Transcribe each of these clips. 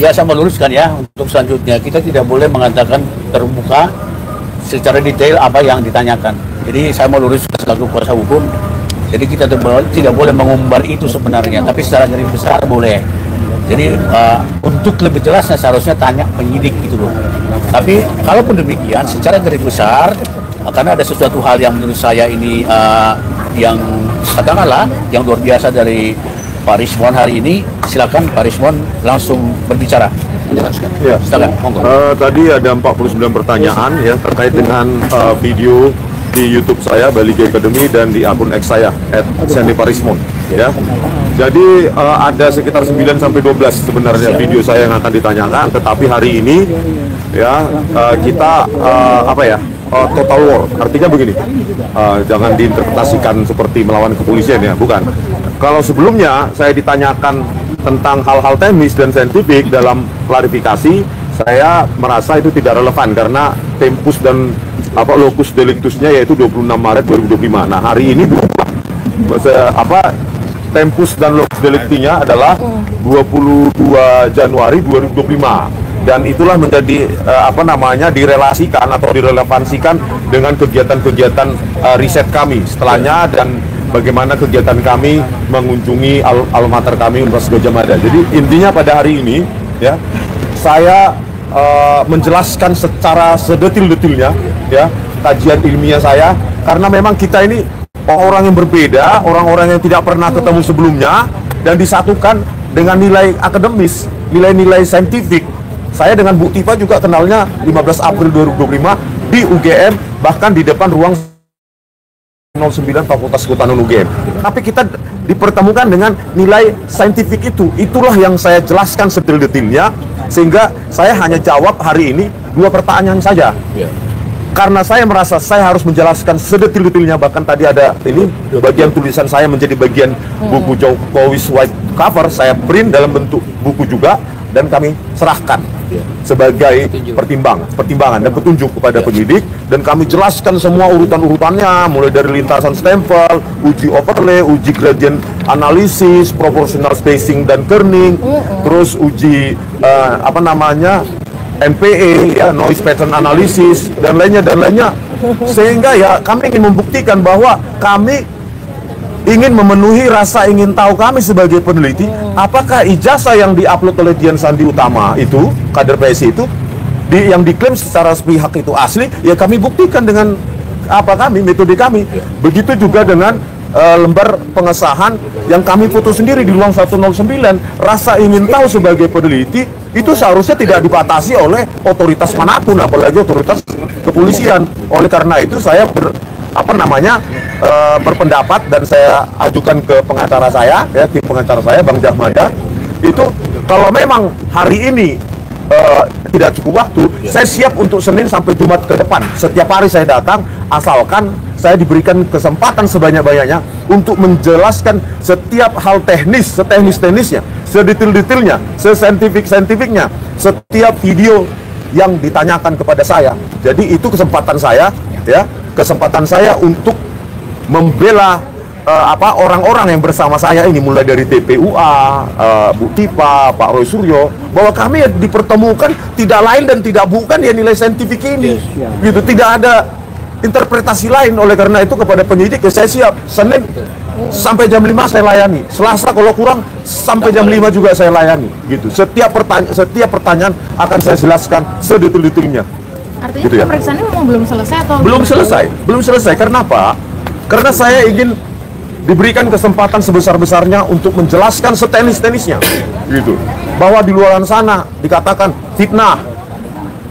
Ya, saya meluruskan ya, untuk selanjutnya kita tidak boleh mengatakan terbuka secara detail apa yang ditanyakan. Jadi saya meluruskan selaku kuasa hukum, jadi kita tidak boleh mengumbar itu sebenarnya, tapi secara garis besar boleh. Jadi untuk lebih jelasnya seharusnya tanya penyidik gitu loh. Tapi kalaupun demikian, secara garis besar, karena ada sesuatu hal yang menurut saya ini yang katakanlah yang luar biasa dari Pak Rismon hari ini, silakan Pak Rismon langsung berbicara. Ya, silakan. Tadi ada 49 pertanyaan ya terkait dengan video di YouTube saya Bali G Academy dan di akun X saya @sandiparismon ya. Jadi ada sekitar 9 sampai 12 sebenarnya video saya yang akan ditanyakan, tetapi hari ini ya kita total war. Artinya begini, jangan diinterpretasikan seperti melawan kepolisian ya, bukan. Kalau sebelumnya saya ditanyakan tentang hal-hal teknis dan saintifik dalam klarifikasi, saya merasa itu tidak relevan karena tempus dan locus delictusnya yaitu 26 Maret 2025. Nah, hari ini berubah. Tempus dan locus delictinya adalah 22 Januari 2025. Dan itulah menjadi direlasikan atau direlevansikan dengan kegiatan-kegiatan riset kami setelahnya dan bagaimana kegiatan kami mengunjungi alma mater kami Universitas Gadjah Mada. Jadi intinya pada hari ini ya saya menjelaskan secara sedetil-detilnya ya kajian ilmiah saya, karena memang kita ini orang yang berbeda, orang-orang yang tidak pernah ketemu sebelumnya dan disatukan dengan nilai akademis, nilai-nilai saintifik. Saya dengan Bu Tifa juga kenalnya 15 April 2025 di UGM, bahkan di depan ruang 09 Fakultas Kehutanan UGM. Tapi kita dipertemukan dengan nilai saintifik itu. Itulah yang saya jelaskan sedetil-detilnya, sehingga saya hanya jawab hari ini 2 pertanyaan saja. Karena saya merasa saya harus menjelaskan sedetil-detilnya, bahkan tadi ada ini bagian tulisan saya menjadi bagian buku Jokowi's White Cover, saya print dalam bentuk buku juga dan kami serahkan sebagai pertimbangan dan petunjuk kepada penyidik, dan kami jelaskan semua urutan-urutannya mulai dari lintasan stempel, uji overlay, uji gradient analisis, proportional spacing dan kerning, terus uji NPE ya, noise pattern analysis dan lainnya, sehingga ya kami ingin membuktikan bahwa kami ingin memenuhi rasa ingin tahu kami sebagai peneliti. Apakah ijazah yang diupload oleh Dian Sandi Utama itu, kader PSI itu, yang diklaim secara sepihak itu asli, ya kami buktikan dengan metode kami. Begitu juga dengan lembar pengesahan yang kami foto sendiri di ruang 109. Rasa ingin tahu sebagai peneliti itu seharusnya tidak dibatasi oleh otoritas manapun, apalagi otoritas kepolisian. Oleh karena itu saya berpendapat dan saya ajukan ke pengacara saya, ya, tim pengacara saya Bang Jahmada, itu kalau memang hari ini tidak cukup waktu, saya siap untuk Senin sampai Jumat ke depan. Setiap hari saya datang, asalkan saya diberikan kesempatan sebanyak-banyaknya untuk menjelaskan setiap hal teknis, seteknis-teknisnya, sedetil-detilnya, sesaintifik-saintifiknya, setiap video yang ditanyakan kepada saya. Jadi itu kesempatan saya, ya, kesempatan saya untuk membela orang-orang yang bersama saya ini, mulai dari TPUA, Bu Tifa, Pak Roy Suryo, bahwa kami dipertemukan tidak lain dan tidak bukan ya nilai saintifik ini, gitu. Tidak ada interpretasi lain. Oleh karena itu kepada penyidik ya saya siap Senin sampai jam 5 saya layani, Selasa kalau kurang sampai jam 5 juga saya layani, gitu. Setiap pertanyaan akan saya jelaskan sedetil-detilnya. Artinya gitu ya. pemeriksaannya memang belum selesai atau belum selesai. Karena apa? Karena saya ingin diberikan kesempatan sebesar-besarnya untuk menjelaskan seteknis-teknisnya, gitu. Bahwa di luar sana dikatakan fitnah,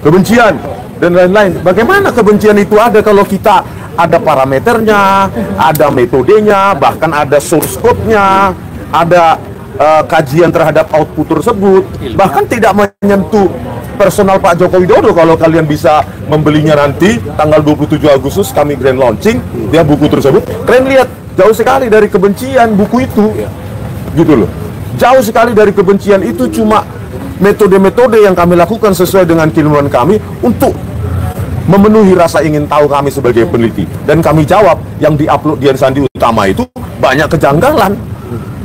kebencian dan lain-lain. Bagaimana kebencian itu ada kalau kita ada parameternya, ada metodenya, bahkan ada source code-nya, ada kajian terhadap output tersebut, bahkan tidak menyentuh personal Pak Joko Widodo. Kalau kalian bisa membelinya nanti tanggal 27 Agustus kami grand launching ya buku tersebut, kalian lihat jauh sekali dari kebencian buku itu, gitu loh. Jauh sekali dari kebencian itu, cuma metode-metode yang kami lakukan sesuai dengan keilmuan kami untuk memenuhi rasa ingin tahu kami sebagai peneliti. Dan kami jawab yang diupload Dian Sandi Utama itu banyak kejanggalan,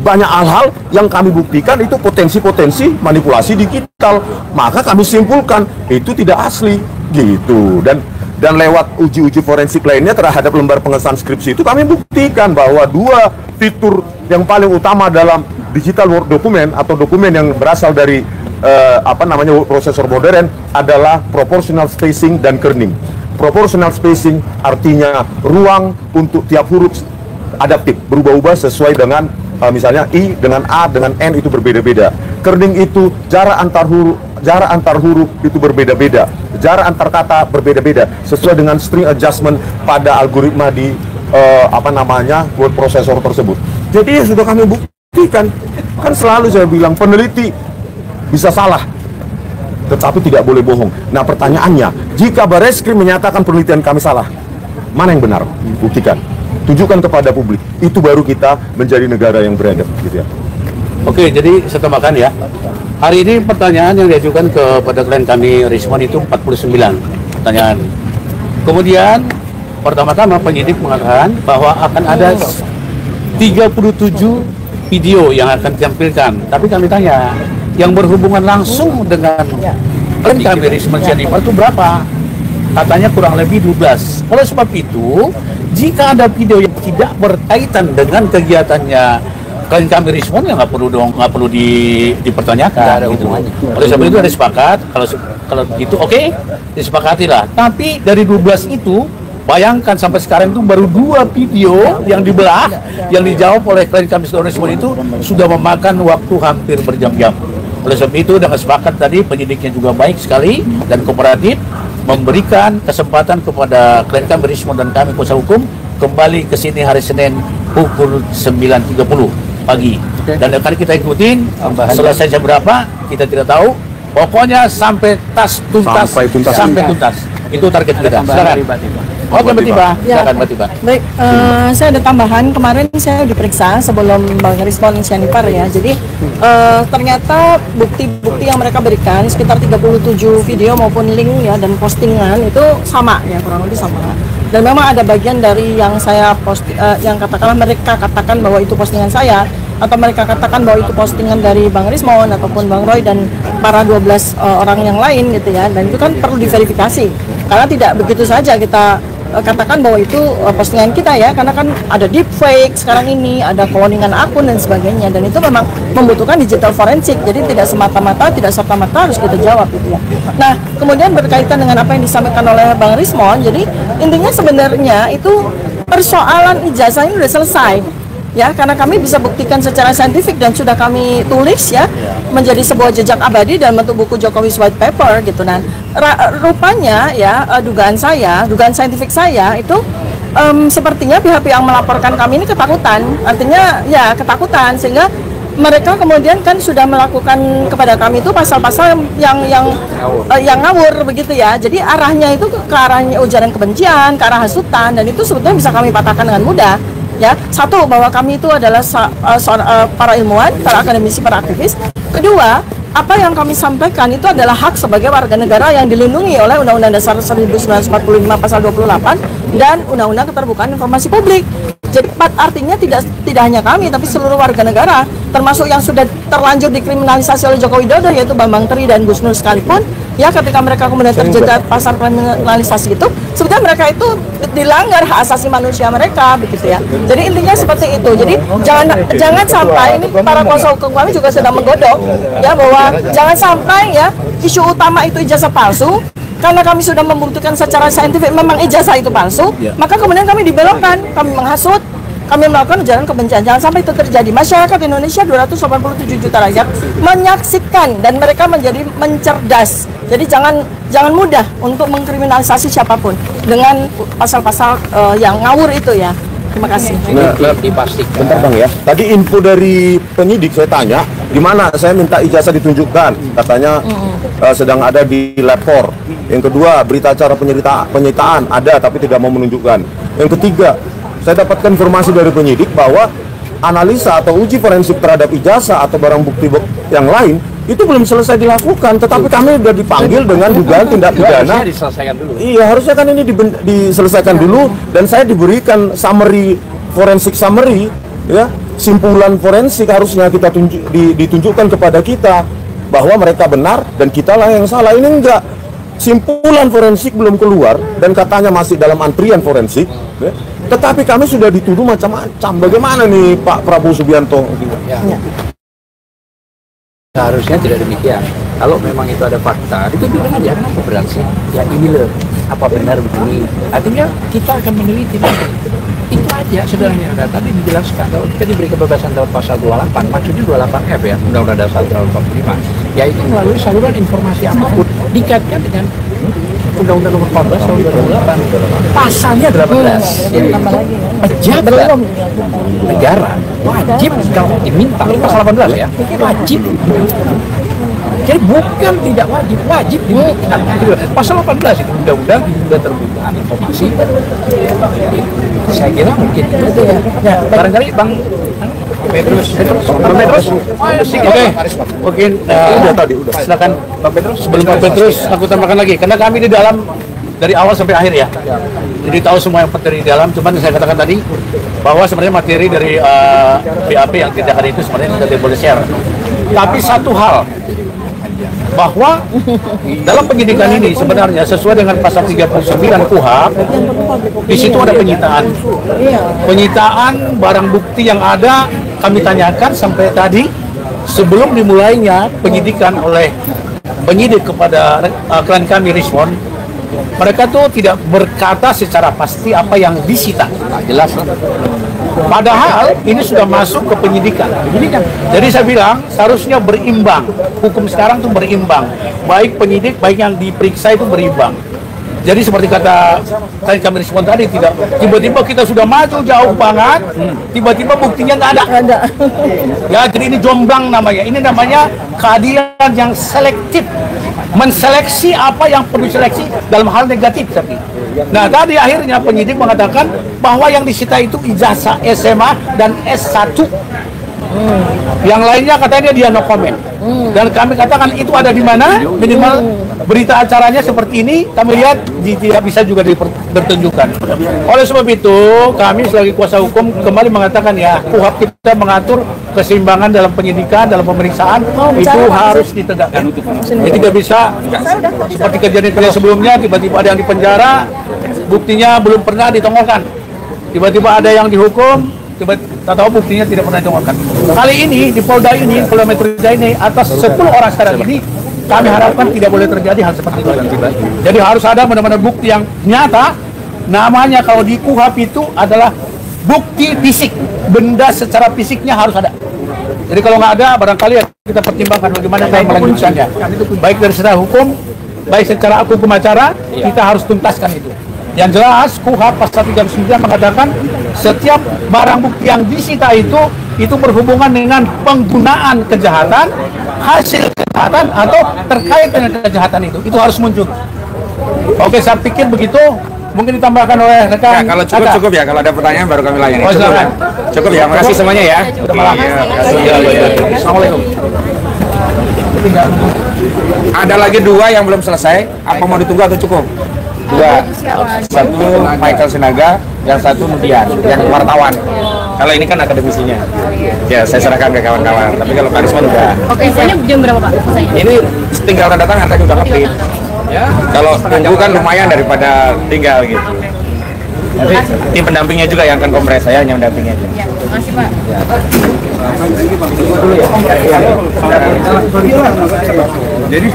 banyak hal-hal yang kami buktikan itu potensi-potensi manipulasi digital. Maka kami simpulkan itu tidak asli gitu. Dan lewat uji-uji forensik lainnya terhadap lembar pengesahan skripsi itu kami buktikan bahwa dua fitur yang paling utama dalam digital work document atau dokumen yang berasal dari word processor modern adalah proportional spacing dan kerning. Proportional spacing artinya ruang untuk tiap huruf adaptif, berubah-ubah sesuai dengan misalnya I dengan A dengan N itu berbeda-beda. Kerning itu jarak antar huruf itu berbeda-beda. Jarak antar kata berbeda-beda sesuai dengan string adjustment pada algoritma di word processor tersebut. Jadi sudah kami buktikan. Kan selalu saya bilang peneliti bisa salah, tetapi tidak boleh bohong. Nah pertanyaannya, jika Bareskrim menyatakan penelitian kami salah, mana yang benar? Buktikan, tunjukkan kepada publik. Itu baru kita menjadi negara yang beradab, gitu ya. Oke, jadi saya tambahkan ya. Hari ini pertanyaan yang diajukan kepada klien kami Rismon itu 49 pertanyaan. Kemudian pertama-tama penyidik mengatakan bahwa akan ada 37 video yang akan ditampilkan. Tapi kami tanya, yang berhubungan langsung dengan klien kami Rismon Syarifah itu berapa? Katanya kurang lebih 12. Oleh sebab itu, jika ada video yang tidak berkaitan dengan kegiatannya klien kami Rismon, ya nggak perlu dipertanyakan gitu. Oleh sebab itu ada sepakat, kalau gitu oke, disepakatilah. Tapi dari 12 itu, bayangkan sampai sekarang itu baru 2 video yang dibelah, yang dijawab oleh klien kami Rismon itu sudah memakan waktu hampir berjam-jam. Oleh sebab itu dengan sepakat tadi, penyidiknya juga baik sekali dan kooperatif, memberikan kesempatan kepada klien kami Rismon dan kami kuasa hukum kembali ke sini hari Senin pukul 9.30 pagi. Dan akan kita ikutin selesai jam berapa kita tidak tahu, pokoknya sampai tuntas. Itu target kita. Silakan. Oke, Mbak Tiba. Silakan, Mbak Tiba. Baik, saya ada tambahan. Kemarin saya diperiksa sebelum Bang Rismon Syarifah ya. Jadi ternyata bukti-bukti yang mereka berikan sekitar 37 video maupun link ya dan postingan itu sama ya, kurang lebih sama. Dan memang ada bagian dari yang saya yang katakanlah mereka katakan bahwa itu postingan saya, atau mereka katakan bahwa itu postingan dari Bang Rismon ataupun Bang Roy dan para 12 orang yang lain gitu ya. Dan itu kan perlu diverifikasi karena tidak begitu saja kita katakan bahwa itu postingan kita ya, karena kan ada deepfake sekarang ini, ada cloningan akun dan sebagainya, dan itu memang membutuhkan digital forensik. Jadi tidak semata-mata, tidak serta-merta harus kita jawab gitu ya. Nah, kemudian berkaitan dengan apa yang disampaikan oleh Bang Rismon, jadi intinya sebenarnya itu persoalan ijazah ini sudah selesai ya, karena kami bisa buktikan secara saintifik dan sudah kami tulis ya menjadi sebuah jejak abadi dalam bentuk buku Jokowi's White Paper gitu. Dan rupanya ya dugaan saintifik saya itu sepertinya pihak-pihak yang melaporkan kami ini ketakutan, artinya ya ketakutan, sehingga mereka kemudian kan sudah melakukan kepada kami itu pasal-pasal yang ngawur begitu ya. Jadi arahnya itu ke arahnya ujaran kebencian, ke arah hasutan, dan itu sebetulnya bisa kami patahkan dengan mudah. Ya, satu, bahwa kami itu adalah para ilmuwan, para akademisi, para aktivis. Kedua, apa yang kami sampaikan itu adalah hak sebagai warga negara yang dilindungi oleh Undang-Undang Dasar 1945 pasal 28 dan Undang-Undang Keterbukaan Informasi Publik. Jadi artinya tidak hanya kami, tapi seluruh warga negara, termasuk yang sudah terlanjur dikriminalisasi oleh Joko Widodo, yaitu Bambang Tri dan Gus Nur sekalipun, ya ketika mereka kemudian terjerat pasal kriminalisasi itu, sebetulnya mereka itu dilanggar hak asasi manusia mereka, begitu ya. Jadi intinya seperti itu. Jadi jangan sampai, ini para kuasa hukum kami juga sedang menggodok, ya, bahwa jangan sampai ya isu utama itu ijazah palsu. Karena kami sudah membuktikan secara saintifik memang ijazah itu palsu, maka kemudian kami dibelokkan, kami menghasut, kami melakukan ujaran kebencian. Jangan sampai itu terjadi. Masyarakat Indonesia 287 juta rakyat menyaksikan dan mereka menjadi mencerdas. Jadi jangan mudah untuk mengkriminalisasi siapapun dengan pasal-pasal yang ngawur itu ya. Terima kasih. Nah, dipastikan. Bentar Bang ya. Tadi info dari penyidik saya tanya, di mana saya minta ijazah ditunjukkan. Katanya sedang ada di lab 4. Yang kedua, berita acara penyitaan ada tapi tidak mau menunjukkan. Yang ketiga, saya dapatkan informasi dari penyidik bahwa analisa atau uji forensik terhadap ijazah atau barang bukti yang lain itu belum selesai dilakukan, tetapi kami sudah dipanggil dengan dugaan tindak pidana. Iya, harusnya kan ini diselesaikan dulu, dan saya diberikan summary, forensik summary ya, simpulan forensik harusnya kita ditunjukkan kepada kita bahwa mereka benar dan kitalah yang salah. Ini enggak. Simpulan forensik belum keluar dan katanya masih dalam antrian forensik, ya. Tetapi kami sudah dituduh macam-macam. Bagaimana nih Pak Prabowo Subianto? Ya. Seharusnya tidak demikian. Kalau memang itu ada fakta, itu bilang aja kenapa beraksi. Ya ini loh, apa benar begini. Artinya kita akan meneliti. Itu aja sederhananya. Tadi dijelaskan kalau kita diberi kebebasan dalam pasal 28, maksudnya 28F ya, Undang-Undang Dasar 45. Yaitu melalui saluran informasi apapun dikaitkan dengan Undang-Undang Nomor 14 tahun 2008. Pasalnya 18. Jadi tambah lagi. Pejabat negara wajib kalau diminta pasal 18 ya, wajib. Jadi bukan tidak wajib, wajib diberikan. Pasal 18 itu undang-undang sudah terbuka informasi. Saya kira mungkin itu ya. Barangkali Bang Petrus. Oke, mungkin silakan Bang Petrus. Sebelum Pak Petrus, aku tambahkan lagi, karena kami di dalam dari awal sampai akhir ya. Jadi tahu semua yang materi di dalam, cuman saya katakan tadi bahwa sebenarnya materi dari BAP yang tindakan itu sebenarnya kita tidak boleh share. Tapi satu hal, bahwa dalam penyidikan ini sebenarnya sesuai dengan pasal 39 KUHP, di situ ada penyitaan. Penyitaan barang bukti yang ada kami tanyakan sampai tadi sebelum dimulainya penyidikan oleh penyidik kepada klien kami respon. Mereka tuh tidak berkata secara pasti apa yang disita. Nah, jelas. Padahal ini sudah masuk ke penyidikan. Jadi saya bilang seharusnya berimbang. Hukum sekarang tuh berimbang. Baik penyidik, baik yang diperiksa itu berimbang. Jadi seperti kata kami respon tadi, tidak tiba-tiba kita sudah maju jauh banget, tiba-tiba buktinya nggak ada. Ya, jadi ini jomblang namanya. Ini namanya keadilan yang selektif. Menseleksi apa yang perlu seleksi dalam hal negatif tapi. Nah, tadi akhirnya penyidik mengatakan bahwa yang disita itu ijazah SMA dan S1. Yang lainnya katanya dia no comment. Dan kami katakan itu ada di mana? Minimal berita acaranya seperti ini, kami lihat tidak bisa juga dipertunjukkan. Oleh sebab itu, kami sebagai kuasa hukum kembali mengatakan ya, KUHP kita mengatur keseimbangan dalam penyidikan, dalam pemeriksaan, itu harus ditegakkan. Jadi tidak bisa seperti kejadian-kejadian sebelumnya, tiba-tiba ada yang dipenjara, buktinya belum pernah ditongolkan. Tiba-tiba ada yang dihukum, tak tahu buktinya tidak pernah ditongolkan. Kali ini di Polda ini, Polda Metro Jaya ini atas 10 orang sekarang ini, kami harapkan tidak boleh terjadi hal seperti itu. Jadi harus ada benar-benar bukti yang nyata. Namanya kalau di KUHP itu adalah bukti fisik, benda secara fisiknya harus ada. Jadi kalau nggak ada, barangkali ya kita pertimbangkan bagaimana cara melanjutkannya. Baik dari secara hukum, baik secara hukum acara, kita harus tuntaskan itu. Yang jelas KUHP pasal 39 mengatakan setiap barang bukti yang disita itu berhubungan dengan penggunaan kejahatan, hasil kejahatan atau terkait dengan kejahatan itu harus muncul. Oke, saya pikir begitu. Mungkin ditambahkan oleh rekan. Ya, kalau cukup ya, kalau ada pertanyaan baru kami layani. Cukup ya, makasih semuanya ya. Assalamualaikum. Ada lagi 2 yang belum selesai. Apa mau ditunggu atau cukup? 2. Satu Michael Sinaga, yang satu Nudian, yang wartawan. Kalau ini kan akademisinya. Ya, saya serahkan ke kawan-kawan. Tapi kalau Karisma udah. Oke, saya jam berapa Pak? Ini tinggal tanda tangan, tadi udah update. Ya, kalau tunggu kan lumayan daripada tinggal gitu. Nanti tim pendampingnya juga yang akan kompres, saya hanya mendampingnya aja. Ya, makasih Pak. Jadi